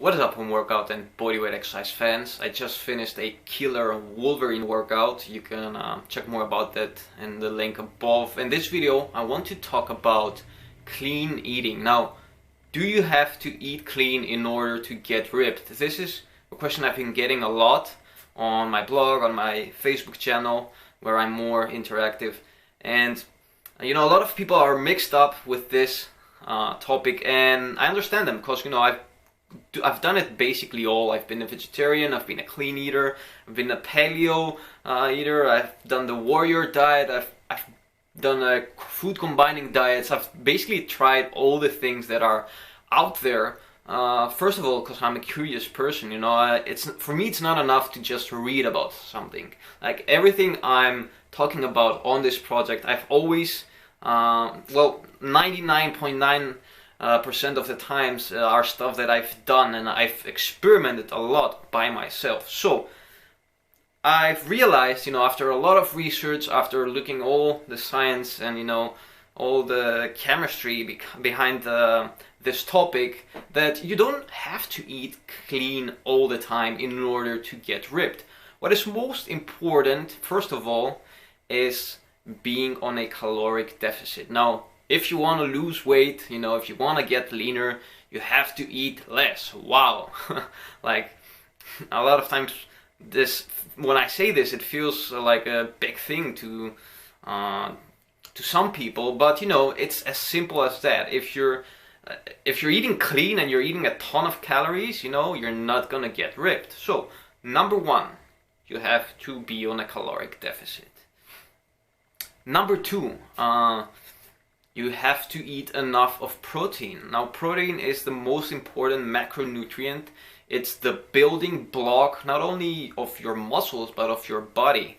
What is up, home workout and bodyweight exercise fans? I just finished a killer Wolverine workout. You can check more about that in the link above. In this video, I want to talk about clean eating. Now, do you have to eat clean in order to get ripped? This is a question I've been getting a lot on my blog, on my Facebook channel, where I'm more interactive. And a lot of people are mixed up with this topic, and I understand them because I've done it basically all. I've been a vegetarian, I've been a clean eater, I've been a paleo eater, I've done the warrior diet, I've done a food combining diets. I've basically tried all the things that are out there. First of all, because I'm a curious person, for me it's not enough to just read about something. Like everything I'm talking about on this project, I've always, 99.9% of the times are stuff that I've done and I've experimented a lot by myself. So I've realized, after a lot of research, after looking all the science and all the chemistry behind this topic, that you don't have to eat clean all the time in order to get ripped. What is most important, first of all, is being on a caloric deficit. Now, if you want to lose weight, if you want to get leaner, you have to eat less. Wow. Like, a lot of times when I say this, it feels like a big thing to some people, but it's as simple as that. If you're eating clean and you're eating a ton of calories, you're not gonna get ripped. So, number one, you have to be on a caloric deficit. Number two, you have to eat enough of protein. Now, protein is the most important macronutrient. It's the building block not only of your muscles but of your body.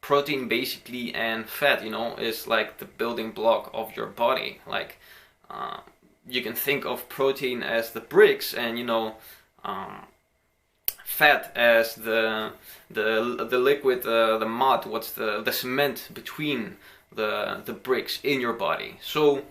Protein basically and fat, is like the building block of your body. Like you can think of protein as the bricks, and fat as the liquid, the mud, what's the cement between the bricks in your body. So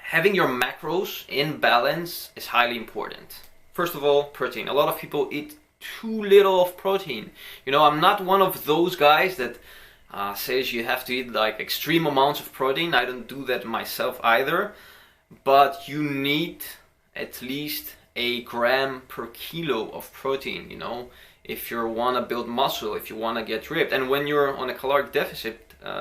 having your macros in balance is highly important. First of all, protein. A lot of people eat too little of protein. I'm not one of those guys that says you have to eat like extreme amounts of protein. I don't do that myself either, but you need at least a gram per kilo of protein, if you want to build muscle, if you want to get ripped. And when you're on a caloric deficit,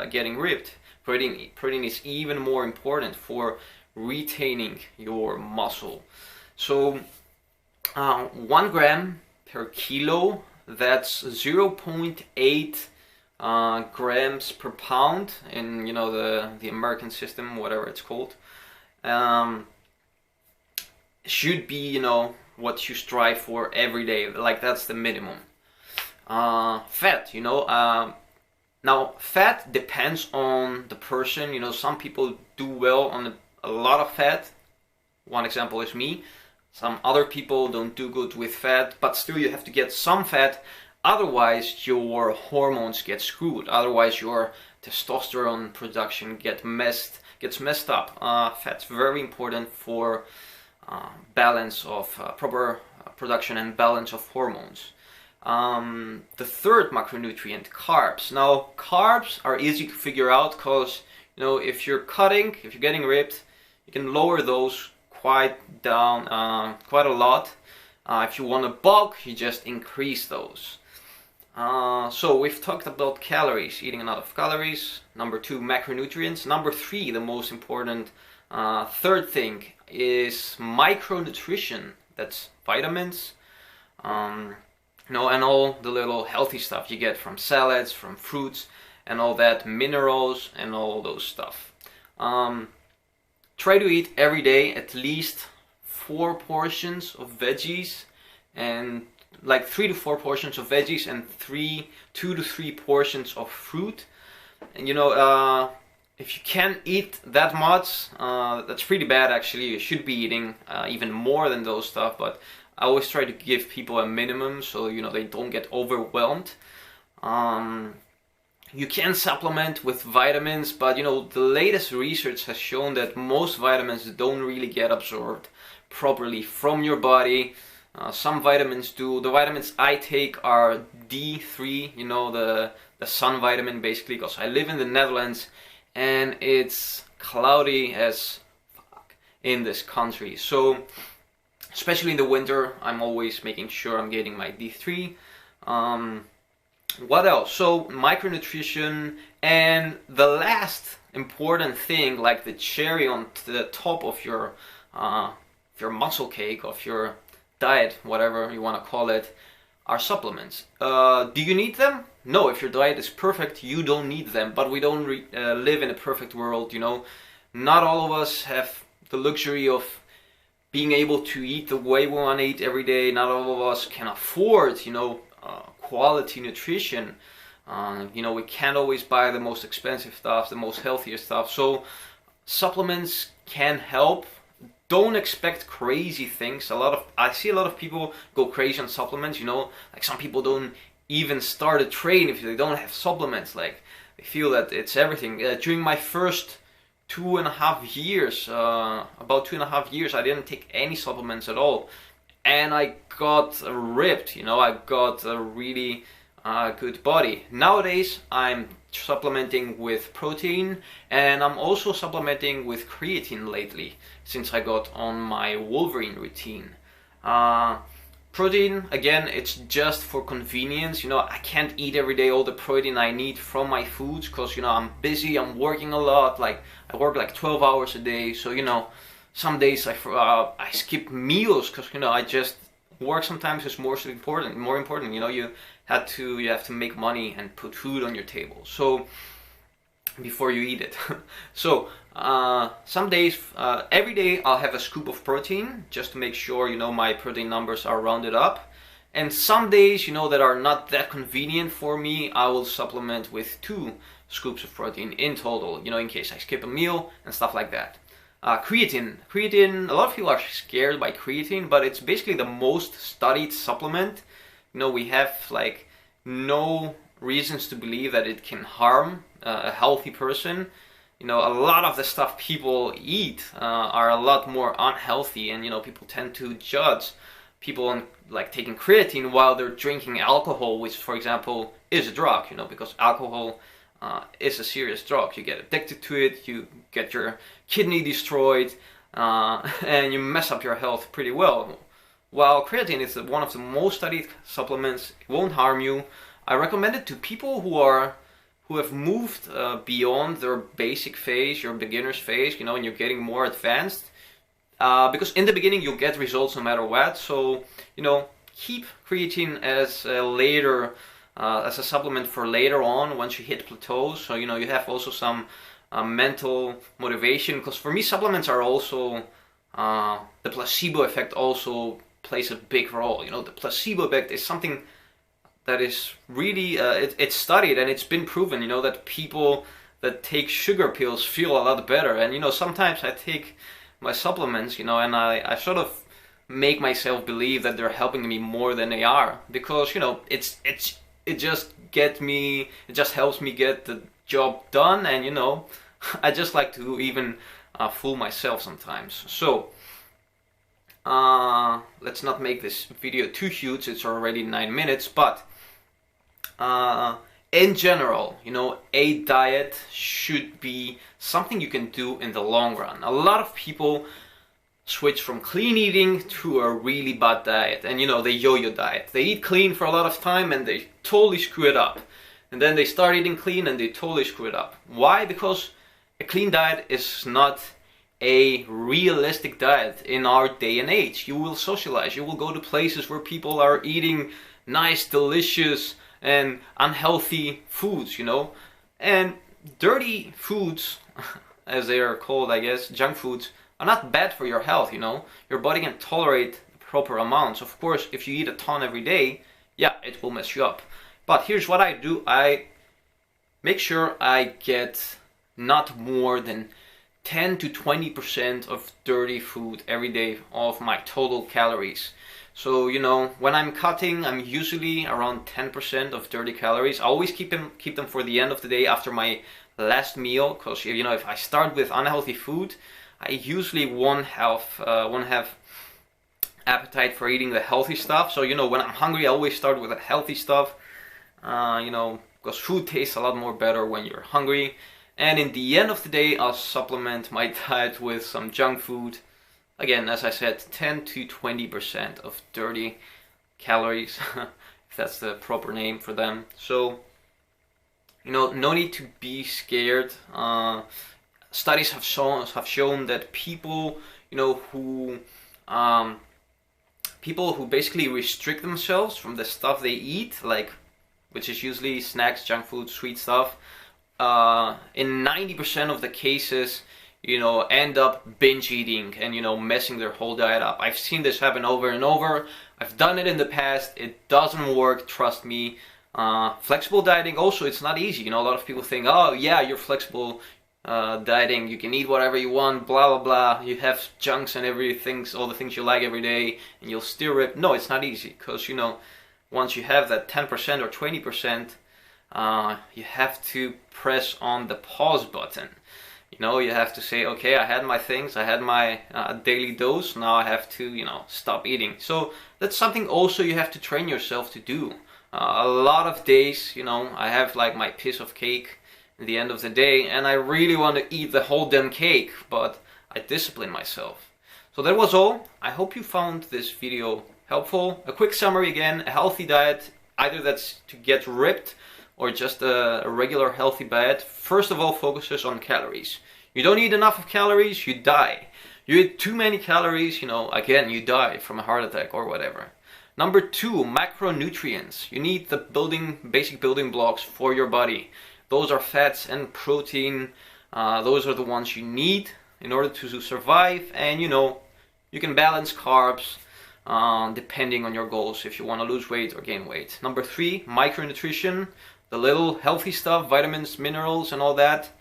getting ripped, protein is even more important for retaining your muscle. So 1 gram per kilo, that's 0.8 grams per pound in the American system, whatever it's called. Should be what you strive for every day. Like, that's the minimum. Fat, now, fat depends on the person. Some people do well on a lot of fat. One example is me. Some other people don't do good with fat, but still you have to get some fat. Otherwise, your hormones get screwed. Otherwise, your testosterone production gets messed up. Fat's very important for balance of proper production and balance of hormones. The third macronutrient, carbs. Now, carbs are easy to figure out because if you're getting ripped, you can lower those quite a lot. If you want to bulk, you just increase those. So we've talked about calories, eating a lot of calories. Number two, macronutrients. Number three, the most important third thing is micronutrition. That's vitamins, and all the little healthy stuff you get from salads, from fruits, and all that, minerals and all those stuff. Try to eat every day at least 4 portions of veggies, and like 3 to 4 portions of veggies and 2 to 3 portions of fruit. And if you can't eat that much, that's pretty bad actually. You should be eating even more than those stuff, but I always try to give people a minimum so they don't get overwhelmed. You can supplement with vitamins, but you know, the latest research has shown that most vitamins don't really get absorbed properly from your body. Some vitamins do. The vitamins I take are D3, you know, the sun vitamin basically, because I live in the Netherlands and it's cloudy as fuck in this country. So especially in the winter, I'm always making sure I'm getting my D3. What else? So micronutrition, and the last important thing, like the cherry on the top of your muscle cake, of your diet, whatever you want to call it, are supplements. Do you need them? No, if your diet is perfect, you don't need them. But we don't live in a perfect world, you know. Not all of us have the luxury of being able to eat the way we want to eat every day. Not all of us can afford, you know, quality nutrition. You know, we can't always buy the most expensive stuff, the most healthiest stuff. So supplements can help. Don't expect crazy things. I see a lot of people go crazy on supplements, you know, like some people don't even start a train if they don't have supplements. Like they feel that it's everything. During my first 2.5 years, about 2.5 years, I didn't take any supplements at all, and I got ripped, you know, I got a really good body. Nowadays I'm supplementing with protein, and I'm also supplementing with creatine lately since I got on my Wolverine routine. Protein, again, it's just for convenience. You know, I can't eat every day all the protein I need from my foods because, you know, I'm busy, I'm working a lot. Like I work like 12 hours a day, so you know, some days I skip meals because, you know, I just work sometimes is more important. You know, you have to make money and put food on your table, so before you eat it. So some days, every day I'll have a scoop of protein just to make sure, you know, my protein numbers are rounded up. And some days, you know, that are not that convenient for me, I will supplement with 2 scoops of protein in total, you know, in case I skip a meal and stuff like that. Creatine, a lot of people are scared by creatine, but it's basically the most studied supplement. You know, we have like no reasons to believe that it can harm a healthy person. You know, a lot of the stuff people eat are a lot more unhealthy, and you know, people tend to judge people on like taking creatine while they're drinking alcohol, which, for example, is a drug. You know, because alcohol is a serious drug. You get addicted to it, you get your kidney destroyed, and you mess up your health pretty well. While creatine is one of the most studied supplements, it won't harm you. I recommend it to people who have moved beyond their basic phase, your beginner's phase, you know, and you're getting more advanced. Because in the beginning you'll get results no matter what. So, you know, keep creatine as a supplement for later on once you hit plateaus. So, you know, you have also some mental motivation. Because for me, supplements are also the placebo effect also plays a big role. You know, the placebo effect is something that is really it's studied, and it's been proven, you know, that people that take sugar pills feel a lot better. And you know, sometimes I take my supplements, you know, and I sort of make myself believe that they're helping me more than they are, because you know, it just helps me get the job done. And you know, I just like to even fool myself sometimes. So let's not make this video too huge, it's already 9 minutes, but in general, you know, a diet should be something you can do in the long run. A lot of people switch from clean eating to a really bad diet, and you know, they yo-yo diet. They eat clean for a lot of time and they totally screw it up, and then they start eating clean and they totally screw it up. Why? Because a clean diet is not a realistic diet in our day and age. You will socialize, you will go to places where people are eating nice, delicious and unhealthy foods, you know, and dirty foods, as they are called, I guess, junk foods, are not bad for your health. You know, your body can tolerate the proper amounts. Of course, if you eat a ton every day, yeah, it will mess you up. But here's what I do. I make sure I get not more than 10 to 20% of dirty food every day of my total calories. So, you know, when I'm cutting, I'm usually around 10% of dirty calories. I always keep them for the end of the day after my last meal, because, you know, if I start with unhealthy food, I usually won't have appetite for eating the healthy stuff. So, you know, when I'm hungry, I always start with the healthy stuff, you know, because food tastes a lot more better when you're hungry. And in the end of the day, I'll supplement my diet with some junk food. Again, as I said, 10 to 20% of dirty calories, if that's the proper name for them. So, you know, no need to be scared. Studies have shown that people, you know, people who basically restrict themselves from the stuff they eat, like, which is usually snacks, junk food, sweet stuff, in 90% of the cases, you know, end up binge eating and, you know, messing their whole diet up. I've seen this happen over and over. I've done it in the past. It doesn't work, trust me. Flexible dieting also, it's not easy. You know, a lot of people think, oh yeah, you're flexible dieting, you can eat whatever you want, blah blah blah. You have junks and everything, all the things you like every day, and you'll still rip. No, it's not easy, because, you know, once you have that 10% or 20%, you have to press on the pause button. You know, you have to say, okay, I had my things, I had my daily dose, now I have to, you know, stop eating. So that's something also you have to train yourself to do. A lot of days, you know, I have like my piece of cake at the end of the day, and I really want to eat the whole damn cake, but I discipline myself. So that was all. I hope you found this video helpful. A quick summary again: a healthy diet, either that's to get ripped or just a regular healthy diet, first of all focuses on calories. You don't eat enough of calories, you die. You eat too many calories, you know, again, you die from a heart attack or whatever. Number 2, macronutrients. You need the basic building blocks for your body. Those are fats and protein. Those are the ones you need in order to survive, and, you know, you can balance carbs depending on your goals, if you want to lose weight or gain weight. Number 3, micronutrition. The little healthy stuff, vitamins, minerals, and all that.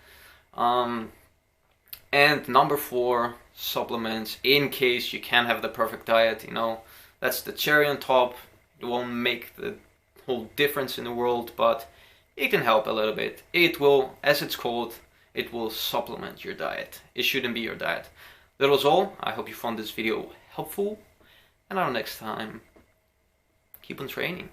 And number 4, supplements, in case you can't have the perfect diet. You know, that's the cherry on top. It won't make the whole difference in the world, but it can help a little bit. It will, as it's called, it will supplement your diet. It shouldn't be your diet. That was all. I hope you found this video helpful, and until next time, keep on training.